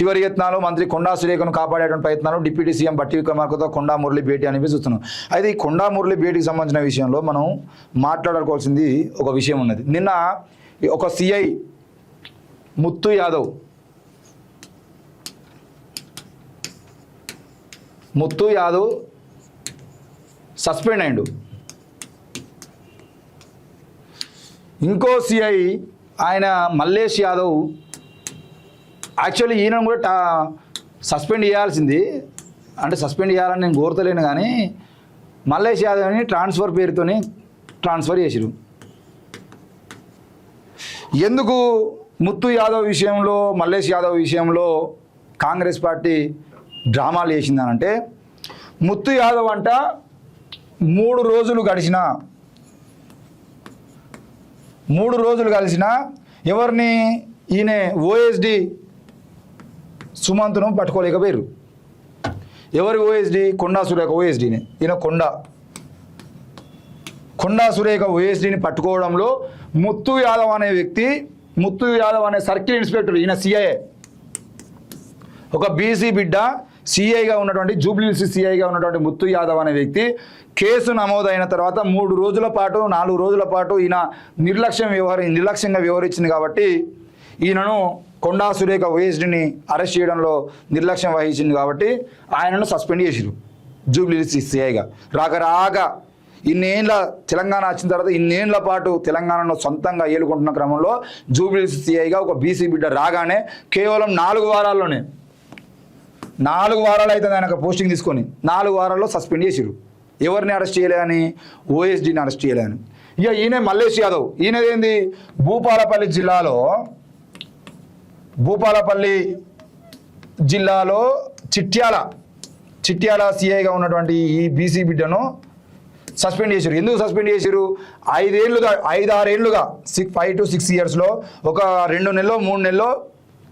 చివరి యత్నాలు మంత్రి కొండా సురేఖను కాపాడేటువంటి ప్రయత్నాలు డిప్యూటీ సీఎం బట్టి విక్రమార్కతో కొండా మురళి భేటీ అని చూస్తున్నాం. అయితే ఈ కొండా మురళి భేటీకి సంబంధించిన విషయంలో మనం మాట్లాడుకోవాల్సింది ఒక విషయం ఉన్నది. నిన్న ఒక సిఐ ముత్తు యాదవ్ సస్పెండ్ అయ్యిండు. ఇంకో సిఐ ఆయన మల్లేష్ యాదవ్ యాక్చువల్లీ ఈయన కూడా సస్పెండ్ చేయాల్సింది, అంటే సస్పెండ్ చేయాలని నేను కోరతలేను, కానీ మల్లేష్ యాదవ్ని ట్రాన్స్ఫర్ పేరుతోని ట్రాన్స్ఫర్ చేసిరు. ఎందుకు ముత్తు యాదవ్ విషయంలో మల్లేష్ యాదవ్ విషయంలో కాంగ్రెస్ పార్టీ డ్రామాలు చేసిందనంటే, ముత్తు యాదవ్ అంట 3 రోజులు కలిసిన ఎవరిని ఈయన ఓఎస్డి సుమంత్ను పట్టుకోలేకపోయారు. ఎవరి ఓఎస్డి? కొండా సురేఖ ఓఎస్డీని. ఈయన కొండా సురేఖ ఓఎస్డీని పట్టుకోవడంలో ముత్తు యాదవ్ అనే సర్కిల్ ఇన్స్పెక్టర్, ఈయన సిఐఏ, ఒక బీసీ బిడ్డ సిఐగా ఉన్నటువంటి జూబ్లీహిల్స్ సిఐగా ఉన్నటువంటి ముత్తు యాదవ్ అనే వ్యక్తి కేసు నమోదైన తర్వాత 3 రోజుల పాటు 4 రోజుల పాటు ఈయన నిర్లక్ష్యంగా వ్యవహరించింది కాబట్టి ఈయనను కొండా సురేఖ ఓఎస్డీని అరెస్ట్ చేయడంలో నిర్లక్ష్యం వహించింది కాబట్టి ఆయనను సస్పెండ్ చేసిరు జూబ్లీహిల్స్ సిఐగా. రాక ఇన్నేళ్ల తెలంగాణ వచ్చిన తర్వాత ఇన్నేళ్ల పాటు తెలంగాణను సొంతంగా ఏలుకుంటున్న క్రమంలో జూబ్లీహిల్స్ సిఐగా ఒక బీసీ బిడ్డ రాగానే కేవలం 4 వారాల్లోనే 4 వారాలు అయితే ఆయన పోస్టింగ్ తీసుకొని 4 వారాల్లో సస్పెండ్ చేసిరు. ఎవరిని అరెస్ట్ చేయలేదని? ఓఎస్డీని అరెస్ట్ చేయలేదని. ఇక ఈయన మల్లేష్ యాదవ్, ఈయనదేంది భూపాలపల్లి జిల్లాలో చిట్యాల సిఐగా ఉన్నటువంటి ఈ బీసీ బిడ్డను సస్పెండ్ చేశారు. ఎందుకు సస్పెండ్ చేశారు? 5-6 ఏళ్ళుగా 5 to 6 ఇయర్స్లో ఒక 2 నెలలో 3 నెలలో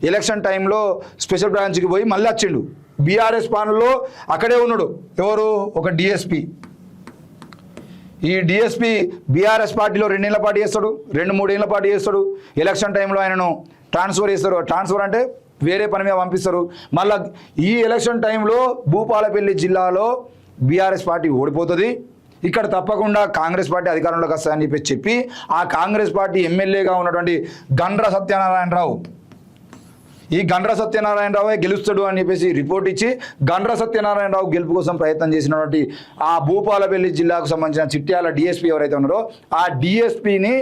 ఎలక్షన్ టైంలో స్పెషల్ బ్రాంచ్కి పోయి మళ్ళీ వచ్చిండు. బీఆర్ఎస్ పాలనలో అక్కడే ఉన్నాడు. ఎవరు? ఒక డిఎస్పీ. ఈ డిఎస్పీ బీఆర్ఎస్ పార్టీలో 2 ఏళ్ల పాటు చేస్తాడు, 2-3 ఏళ్ల పాటు చేస్తాడు. ఎలక్షన్ టైంలో ఆయనను ట్రాన్స్ఫర్ చేస్తారు. ట్రాన్స్ఫర్ అంటే వేరే పని మీద పంపిస్తారు. మళ్ళీ ఈ ఎలక్షన్ టైంలో భూపాలపల్లి జిల్లాలో బీఆర్ఎస్ పార్టీ ఓడిపోతుంది, ఇక్కడ తప్పకుండా కాంగ్రెస్ పార్టీ అధికారంలోకి వస్తుందని చెప్పి ఆ కాంగ్రెస్ పార్టీ ఎమ్మెల్యేగా ఉన్నటువంటి గండ్ర సత్యనారాయణరావు, ఈ గండ్ర సత్యనారాయణరావు గెలుస్తాడు అని చెప్పేసి రిపోర్ట్ ఇచ్చి గండ్ర సత్యనారాయణరావు గెలుపు కోసం ప్రయత్నం చేసినటువంటి ఆ భూపాలపల్లి జిల్లాకు సంబంధించిన చిట్యాల డిఎస్పీ ఎవరైతే ఉన్నారో ఆ డిఎస్పీని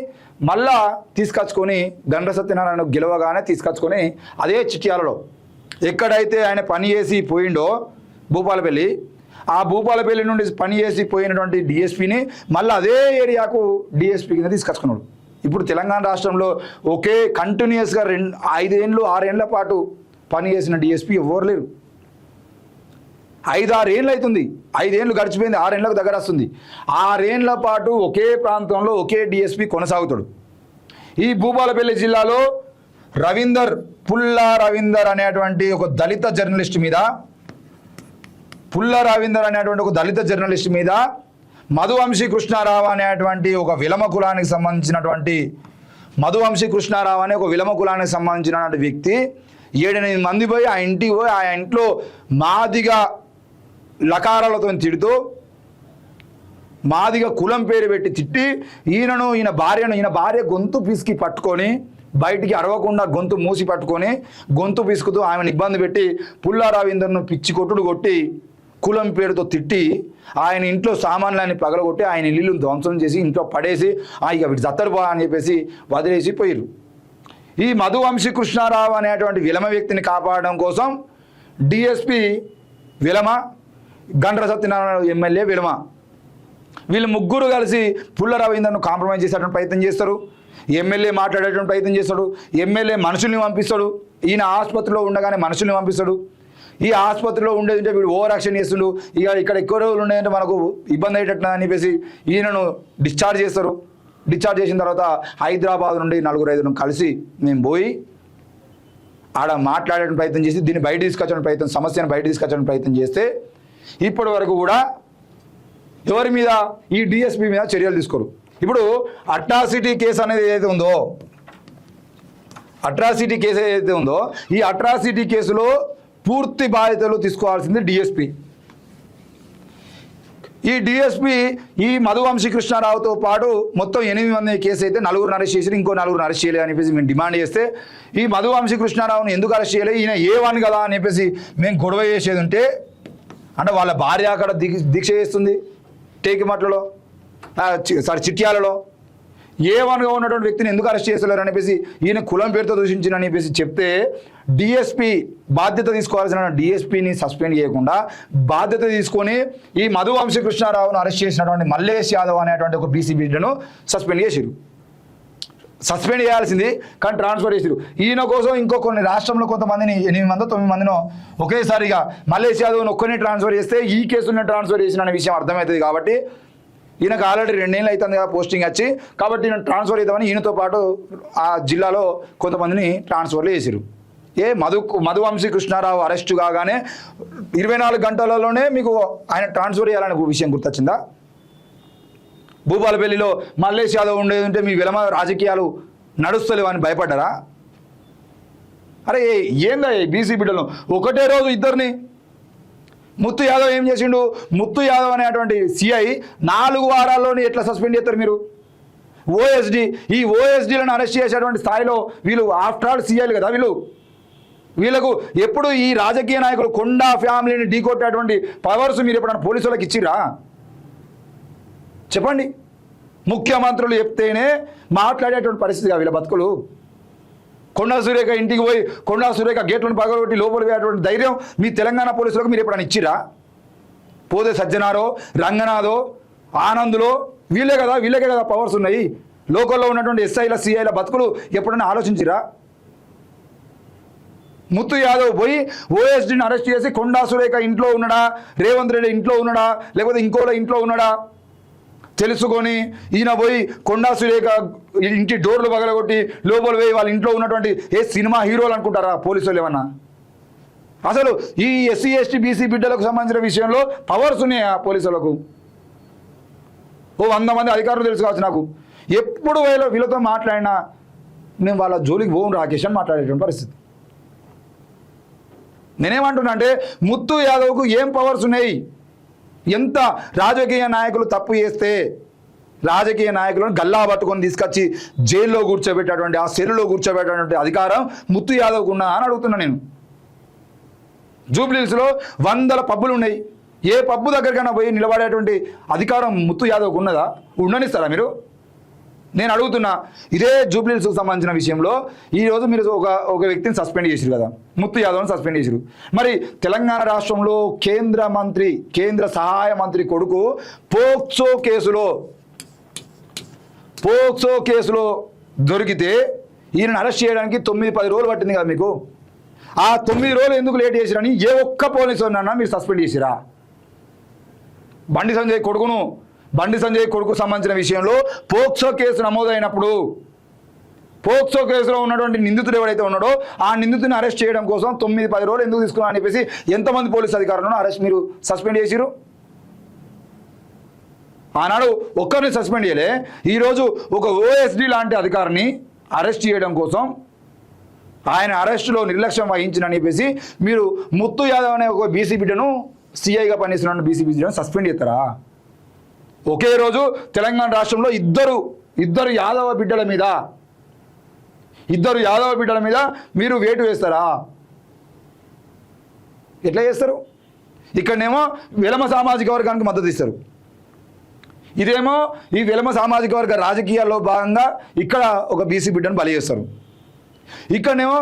మళ్ళా తీసుకొచ్చుకొని గండ్ర సత్యనారాయణ గెలవగానే తీసుకొచ్చుకొని అదే చిట్యాలలో ఎక్కడైతే ఆయన పని చేసి పోయిండో భూపాలపల్లి, ఆ భూపాలపల్లి నుండి పని చేసి పోయినటువంటి డిఎస్పీని మళ్ళీ అదే ఏరియాకు డిఎస్పీ కింద తీసుకొచ్చుకున్నాడు. ఇప్పుడు తెలంగాణ రాష్ట్రంలో ఒకే కంటిన్యూస్గా 5 6 ఏళ్ల పాటు పనిచేసిన డిఎస్పీ ఎవరు లేరు. 5-6 ఏళ్ళు అవుతుంది. 5 ఏళ్ళు గడిచిపోయింది, 6 ఏళ్ళకు దగ్గర వస్తుంది. 6 ఏళ్ల పాటు ఒకే ప్రాంతంలో ఒకే డిఎస్పీ కొనసాగుతాడు. ఈ భూపాలపల్లి జిల్లాలో పుల్లా రవీందర్ అనేటువంటి ఒక దళిత జర్నలిస్ట్ మీద మధువంశీ కృష్ణారావు అనేటువంటి ఒక విలమ కులానికి సంబంధించినటువంటి వ్యక్తి 7-8 మంది పోయి ఆ ఇంటికి పోయి ఆ ఇంట్లో మాదిగా లకారాలతో తిడుతూ మాదిగా కులం పేరు పెట్టి తిట్టి ఈయన భార్య గొంతు పిసికి పట్టుకొని బయటికి అరవకుండా గొంతు మూసి పట్టుకొని గొంతు పిసుకుతూ ఆమెను ఇబ్బంది పెట్టి పుల్లా రవీందర్ను పిచ్చి కొట్టుడు కొట్టి కులం పేరుతో తిట్టి ఆయన ఇంట్లో సామాన్లన్నీ పగలగొట్టి ఆయన ఇల్లు ధ్వంసం చేసి ఇంట్లో పడేసి ఇక వీటి జత్తరుపో అని చెప్పేసి వదిలేసి పోయారు. ఈ మధువంశీ కృష్ణారావు అనేటువంటి విలమ వ్యక్తిని కాపాడడం కోసం డిఎస్పీ విలమ, గండ్ర సత్యనారాయణ ఎమ్మెల్యే విలమ, వీళ్ళు ముగ్గురు కలిసి పుల్ల రవీందర్ను కాంప్రమైజ్ చేసేటువంటి ప్రయత్నం చేస్తారు. ఎమ్మెల్యే మాట్లాడేటువంటి ప్రయత్నం చేస్తాడు. ఎమ్మెల్యే మనుషుల్ని పంపిస్తాడు. ఈయన ఆసుపత్రిలో ఉండగానే మనుషుల్ని పంపిస్తాడు. ఈ ఆసుపత్రిలో ఉండేదంటే వీడు ఓవర్ యాక్షన్ చేస్తుండు, ఇక ఇక్కడ ఎక్కువ రోజులు ఉన్నాయంటే మనకు ఇబ్బంది అయ్యేటట్టు అని చెప్పేసి ఈయనను డిశ్చార్జ్ చేస్తారు. డిశ్చార్జ్ చేసిన తర్వాత హైదరాబాద్ నుండి 4-5 కలిసి మేము పోయి ఆడ మాట్లాడేటువంటి ప్రయత్నం చేసి దీన్ని బయట తీసుకొచ్చడానికి ప్రయత్నం, సమస్యను బయట తీసుకొచ్చడానికి ప్రయత్నం చేస్తే ఇప్పటి వరకు కూడా ఎవరి మీద? ఈ డిఎస్పీ మీద చర్యలు తీసుకోరు. ఇప్పుడు అట్రాసిటీ కేసు అనేది ఏదైతే ఉందో అట్రాసిటీ కేసు ఏదైతే ఉందో ఈ అట్రాసిటీ కేసులో పూర్తి బాధ్యతలు తీసుకోవాల్సింది డిఎస్పి. ఈ డిఎస్పి ఈ మధువంశీ కృష్ణారావుతో పాటు మొత్తం 8 మంది కేసు అయితే 4 అరెస్ట్ చేసి ఇంకో 4 అరెస్ట్ చేయలేదు అని చెప్పేసి మేము డిమాండ్ చేస్తే ఈ మధువంశీ కృష్ణారావుని ఎందుకు అరెస్ట్ చేయలేదు, ఈయన A1 కదా అని చెప్పేసి మేము గొడవ చేసేది ఉంటే, అంటే వాళ్ళ భార్య అక్కడ దీక్ష చేస్తుంది టేకిమట్లలో చిట్యాలలో, A1గా ఉన్నటువంటి వ్యక్తిని ఎందుకు అరెస్ట్ చేస్తలేరు అని చెప్పేసి ఈయన కులం పేరుతో దూషించిన చెప్పేసి చెప్తే డిఎస్పి బాధ్యత తీసుకోవాల్సిన డిఎస్పిని సస్పెండ్ చేయకుండా బాధ్యత తీసుకొని ఈ మధువంశీ కృష్ణారావును అరెస్ట్ చేసినటువంటి మల్లేష్ యాదవ్ అనేటువంటి ఒక బీసీ బిడ్డను సస్పెండ్ చేసిరు. సస్పెండ్ చేయాల్సింది కానీ ట్రాన్స్ఫర్ చేసిరు. ఈయన కోసం ఇంకో కొన్ని రాష్ట్రంలో కొంతమందిని 8 మందో 9 మందినో ఒకేసారిగా మల్లేష్ యాదవ్ను ఒక్కరిని ట్రాన్స్ఫర్ చేస్తే ఈ కేసుని ట్రాన్స్ఫర్ చేసిన విషయం అర్థమవుతుంది. కాబట్టి ఈయనకు ఆల్రెడీ 2 ఏళ్ళు అవుతుంది కదా పోస్టింగ్ వచ్చి, కాబట్టి ఈయన ట్రాన్స్ఫర్ అవుతామని ఈయనతో పాటు ఆ జిల్లాలో కొంతమందిని ట్రాన్స్ఫర్లు చేసిరు. మధువంశీ కృష్ణారావు అరెస్టు కాగానే 24 గంటలలోనే మీకు ఆయన ట్రాన్స్ఫర్ చేయాలనే విషయం గుర్తొచ్చిందా? భూపాలపల్లిలో మల్లేష్ యాదవ్ ఉండేది ఉంటే మీ విలమ రాజకీయాలు నడుస్తలేవు అని భయపడ్డారా? అరే ఏందా బీసీ బిడ్డలు ఒకటే రోజు ఇద్దరిని. ముత్తు యాదవ్ ఏం చేసిండు? ముత్తు యాదవ్ అనేటువంటి సిఐ 4 వారాల్లోనే ఎట్లా సస్పెండ్ చేస్తారు మీరు? ఓఎస్డి, ఈ ఓఎస్డీలను అరెస్ట్ చేసేటువంటి స్థాయిలో వీళ్ళు ఆఫ్టర్ ఆల్ సిఐలు కదా వీళ్ళకు ఎప్పుడు ఈ రాజకీయ నాయకులు కొండా ఫ్యామిలీని ఢీకొట్టేటువంటి పవర్స్ మీరు ఎప్పుడన్నా పోలీసులకు ఇచ్చిరా? చెప్పండి. ముఖ్యమంత్రులు చెప్తేనే మాట్లాడేటువంటి పరిస్థితిగా వీళ్ళ బతుకులు. కొండా సురేఖ ఇంటికి పోయి కొండా సురేఖ గేట్లను పగలగొట్టి లోపల పోయేటువంటి ధైర్యం మీ తెలంగాణ పోలీసులకు మీరు ఎప్పుడైనా ఇచ్చిరా? పోతే సజ్జనారో రంగనాథో ఆనందులో వీళ్ళకే కదా పవర్స్ ఉన్నాయి. లోకల్లో ఉన్నటువంటి ఎస్ఐల సిఐల బతుకులు ఎప్పుడైనా ఆలోచించిరా? ముత్తు యాదవ్ పోయి ఓఎస్డీని అరెస్ట్ చేసి కొండా సురేఖ ఇంట్లో ఉన్నాడా, రేవంత్ రెడ్డి ఇంట్లో ఉన్నాడా, లేకపోతే ఇంకోలా ఇంట్లో ఉన్నాడా తెలుసుకొని ఈయన పోయి కొండా సురేఖ ఇంటి డోర్లు పగలగొట్టి లోపల పోయి వాళ్ళ ఇంట్లో ఉన్నటువంటి సినిమా హీరోలు అనుకుంటారా పోలీసులు ఏమన్నా? అసలు ఈ ఎస్సీ ఎస్టీ బీసీ బిడ్డలకు సంబంధించిన విషయంలో పవర్స్ ఉన్నాయా పోలీసులకు? 100 మంది అధికారులు తెలుసు కావచ్చు నాకు. ఎప్పుడు వీళ్ళతో మాట్లాడినా నేను వాళ్ళ జోలికి పోను రాకేష్ అని మాట్లాడేటువంటి పరిస్థితి. నేనేమంటున్నా అంటే ముత్తు యాదవ్కు ఏం పవర్స్ ఉన్నాయి? ఎంత రాజకీయ నాయకులు తప్పు చేస్తే రాజకీయ నాయకులను గల్లా పట్టుకొని తీసుకొచ్చి జైల్లో కూర్చోబెట్టేటువంటి, ఆ సెల్లులో కూర్చోబెట్టేటువంటి అధికారం ముత్తు యాదవ్కు ఉన్నా అని అడుగుతున్నా నేను. జూబ్లీహిల్స్లో 100 పబ్బులు ఉన్నాయి. ఏ పబ్బు దగ్గరికైనా పోయి నిలబడేటువంటి అధికారం ముత్తు యాదవ్కు ఉన్నదా? ఉండనిస్తారా మీరు? నేను అడుగుతున్నా. ఇదే జూబ్లీహిల్స్కు సంబంధించిన విషయంలో ఈరోజు మీరు ఒక వ్యక్తిని సస్పెండ్ చేసిరు కదా, ముత్తు యాదవ్ని సస్పెండ్ చేసిరు. మరి తెలంగాణ రాష్ట్రంలో కేంద్ర సహాయ మంత్రి కొడుకు పోక్సో కేసులో దొరికితే ఈయనను అరెస్ట్ చేయడానికి 9-10 రోజులు పట్టింది కదా మీకు. ఆ 9 రోజులు ఎందుకు లేట్ చేసిరని ఏ ఒక్క పోలీసు అన్నా మీరు సస్పెండ్ చేసిరా? బండి సంజయ్ కొడుకు సంబంధించిన విషయంలో పోక్సో కేసు నమోదైనప్పుడు పోక్సో కేసులో ఉన్నటువంటి నిందితుడు ఎవరైతే ఉన్నాడో ఆ నిందితుడిని అరెస్ట్ చేయడం కోసం 9-10 రోజులు ఎందుకు తీసుకున్నా అని చెప్పేసి ఎంతమంది పోలీసు అధికారులను మీరు సస్పెండ్ చేసిరు? ఆనాడు ఒక్కరిని సస్పెండ్ చేయలే. ఈరోజు ఒక ఓఎస్డీ లాంటి అధికారిని అరెస్ట్ చేయడం కోసం ఆయన అరెస్టులో నిర్లక్ష్యం వహించినని చెప్పేసి మీరు ముత్తు యాదవ్ అనే ఒక బీసీ బిడ్డను సిఐగా పనిచేస్తున్న బీసీ బిడ్డను సస్పెండ్ చేస్తారా? ఒకే రోజు తెలంగాణ రాష్ట్రంలో ఇద్దరు యాదవ బిడ్డల మీద మీరు వేటు వేస్తారా? ఎట్లా చేస్తారు? ఇక్కడనేమో విలమ సామాజిక వర్గానికి మద్దతు ఇస్తారు. ఇదేమో ఈ విలమ సామాజిక వర్గ రాజకీయాల్లో భాగంగా ఇక్కడ ఒక బీసీ బిడ్డను బలి చేస్తారు. ఇక్కడనేమో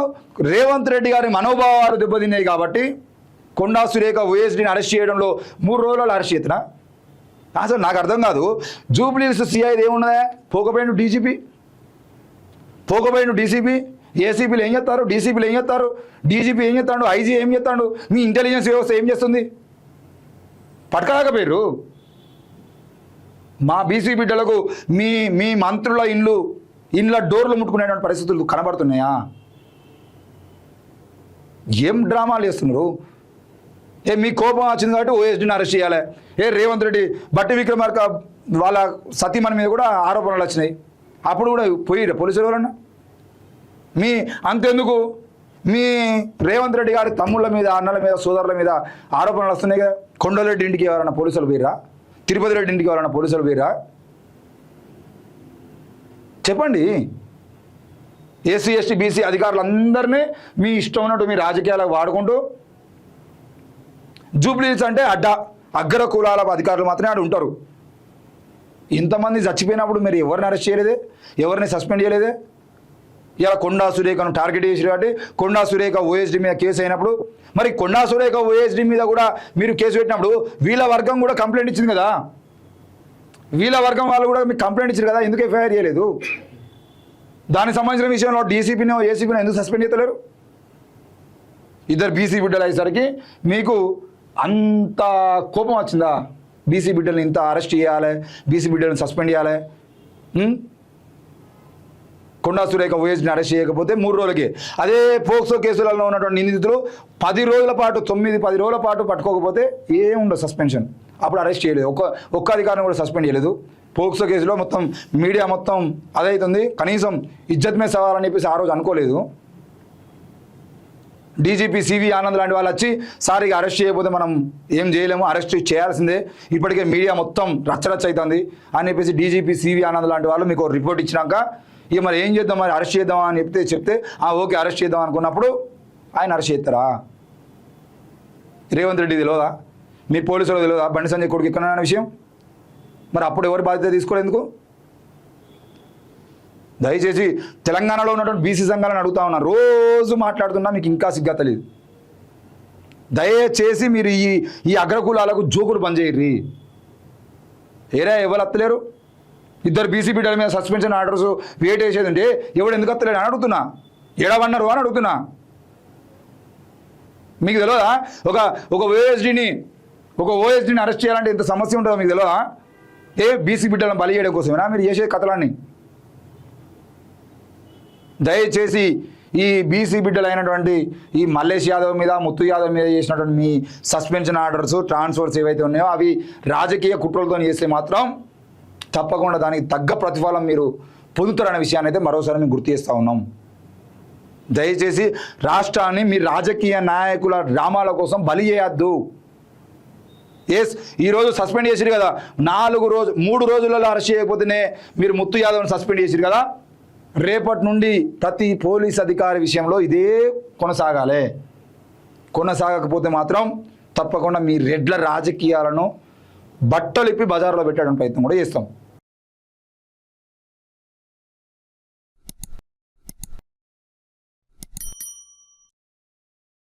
రేవంత్ రెడ్డి గారి మనోభావాలు దెబ్బతిన్నాయి కాబట్టి కొండా సురేఖ ఓఎస్డీని అరెస్ట్ చేయడంలో 3 రోజులలో అరెస్ట్ చేస్తున్నా. అసలు నాకు అర్థం కాదు. జూబ్లీహిల్స్ సిఐది ఏమున్నదా? పోకపోయిన డీసీపీ, ఏసీపీలు ఏం చేస్తారు, డీసీపీలు ఏం చేస్తారు, డీజీపీ ఏం చేస్తాడు, ఐజీ ఏం చేస్తాడు, మీ ఇంటెలిజెన్స్ వ్యవస్థ ఏం చేస్తుంది? పట్టుకోలేకపోయారు. మా బీసీ బిడ్డలకు మీ మంత్రుల ఇండ్ల డోర్లు ముట్టుకునేటువంటి పరిస్థితులు కనబడుతున్నాయా? ఏం డ్రామాలు చేస్తున్నారు? మీ కోపం వచ్చింది కాబట్టి ఓఎస్డీని అరెస్ట్ చేయాలి. రేవంత్ రెడ్డి బట్టి విక్రమార్క వాళ్ళ సతీమణి మీద కూడా ఆరోపణలు వచ్చినాయి. అప్పుడు కూడా పోయిరా పోలీసులు ఎవరన్నా? మీ అంతెందుకు మీ రేవంత్ రెడ్డి గారి తమ్ముళ్ళ మీద అన్నల మీద సోదరుల మీద ఆరోపణలు వస్తున్నాయి కదా. కొండలరెడ్డి ఇంటికి ఎవరైనా పోలీసులు పోయిరా? తిరుపతి రెడ్డి ఇంటికి ఎవరైనా పోలీసులు పోయిరా? చెప్పండి. ఎస్సీ ఎస్టీ బీసీ అధికారులందరినీ మీ ఇష్టం ఉన్నట్టు మీ రాజకీయాలకు వాడుకుంటూ జూబ్లీస్ అంటే అగ్ర కులాల అధికారులు మాత్రమే ఆడు ఉంటారు. ఇంతమంది చచ్చిపోయినప్పుడు మీరు ఎవరిని అరెస్ట్ చేయలేదే, ఎవరిని సస్పెండ్ చేయలేదే? ఇలా కొండా సురేఖను టార్గెట్ చేసారు కాబట్టి కొండా సురేఖ ఓఎస్డీ మీద కేసు అయినప్పుడు మరి కొండా సురేఖ ఓఎస్డీ మీద కూడా మీరు కేసు పెట్టినప్పుడు వీళ్ళ వర్గం కూడా కంప్లైంట్ ఇచ్చింది కదా. వీళ్ళ వర్గం వాళ్ళు కూడా మీకు కంప్లైంట్ ఇచ్చారు కదా, ఎందుకు ఎఫ్ఐఆర్ చేయలేదు? దానికి సంబంధించిన విషయంలో డీసీపీనో ఏసీపీనో ఎందుకు సస్పెండ్ చేయలేరు? ఇద్దరు బీసీ బిడ్డలు అయ్యేసరికి మీకు అంత కోపం వచ్చిందా? బీసీ బిడ్డల్ని ఇంత అరెస్ట్ చేయాలి, బీసీ బిడ్డలను సస్పెండ్ చేయాలి. కొండా సురేఖ ఓఎస్డీని అరెస్ట్ చేయకపోతే 3 రోజులకి, అదే పోక్సో కేసులలో ఉన్నటువంటి నిందితులు 10 రోజుల పాటు 9-10 రోజుల పాటు పట్టుకోకపోతే ఏముండదు సస్పెన్షన్. అప్పుడు అరెస్ట్ చేయలేదు, ఒక్క అధికారిని కూడా సస్పెండ్ చేయలేదు. పోక్సో కేసులో మొత్తం మీడియా మొత్తం అదవుతుంది. కనీసం ఇజ్జత్ మీద సవాల్ అని చెప్పేసి ఆ రోజు అనుకోలేదు. డీజీపీ సివి ఆనంద్ లాంటి వాళ్ళు వచ్చి సార్ ఇక అరెస్ట్ చేయకపోతే మనం ఏం చేయలేము, అరెస్ట్ చేయాల్సిందే, ఇప్పటికే మీడియా మొత్తం రచ్చరచ్చ అవుతుంది అని చెప్పేసి డీజీపీ సివి ఆనంద్ లాంటి వాళ్ళు మీకు రిపోర్ట్ ఇచ్చినాక ఇక మరి ఏం చేద్దాం, మరి అరెస్ట్ చేద్దామా అని చెప్తే ఓకే అరెస్ట్ చేద్దాం అనుకున్నప్పుడు ఆయన అరెస్ట్ చేస్తారా? రేవంత్ రెడ్డి తెలియదా? మీ పోలీసులు తెలియదా బండి సంజయ్ కొడుకు ఇక్కడ అనే విషయం? మరి అప్పుడు ఎవరి బాధ్యత తీసుకోలేందుకు? దయచేసి తెలంగాణలో ఉన్నటువంటి బీసీ సంఘాలను అడుగుతా ఉన్నా, రోజు మాట్లాడుతున్నా మీకు ఇంకా సిగ్గా తెలియదు. దయచేసి మీరు ఈ అగ్రకులాలకు జోకులు పనిచేయర్రి. ఏరా ఎవరు అత్తలేరు? ఇద్దరు బీసీ బిడ్డల మీద సస్పెన్షన్ ఆర్డర్స్ వెయిట్ చేసేది ఉంటే ఎవడు ఎందుకు అత్తలేడు అని అడుగుతున్నా. ఏడవన్నారు అని అడుగుతున్నా. మీకు తెలియదా? ఒక ఓఎస్డీని అరెస్ట్ చేయాలంటే ఎంత సమస్య ఉంటుందో మీకు తెలియదా? బీసీ బిడ్డలను బలి చేయడం కోసమేనా మీరు చేసే కథలన్నీ? దయచేసి ఈ బీసీ బిడ్డలు అయినటువంటి ఈ మల్లేష్ యాదవ్ మీద ముత్తు యాదవ్ మీద చేసినటువంటి మీ సస్పెన్షన్ ఆర్డర్స్ ట్రాన్స్ఫర్స్ ఏవైతే ఉన్నాయో అవి రాజకీయ కుట్రలతో చేస్తే మాత్రం తప్పకుండా దానికి తగ్గ ప్రతిఫలం మీరు పొందుతారనే విషయాన్ని అయితే మరోసారి మేము గుర్తు చేస్తూ ఉన్నాం. దయచేసి రాష్ట్రాన్ని మీ రాజకీయ నాయకుల డ్రామాల కోసం బలి చేయొద్దు. ఈరోజు సస్పెండ్ చేసిరు కదా, 3 రోజులలో అరెస్ట్ చేయకపోతేనే మీరు ముత్తు యాదవ్ని సస్పెండ్ చేసిరు కదా, రేపటి నుండి ప్రతి పోలీస్ అధికారి విషయంలో ఇదే కొనసాగకపోతే మాత్రం తప్పకుండా మీ రెడ్ల రాజకీయాలను బట్టలిప్పి బజార్లో పెట్టడానికి ప్రయత్నం కూడా చేస్తాం.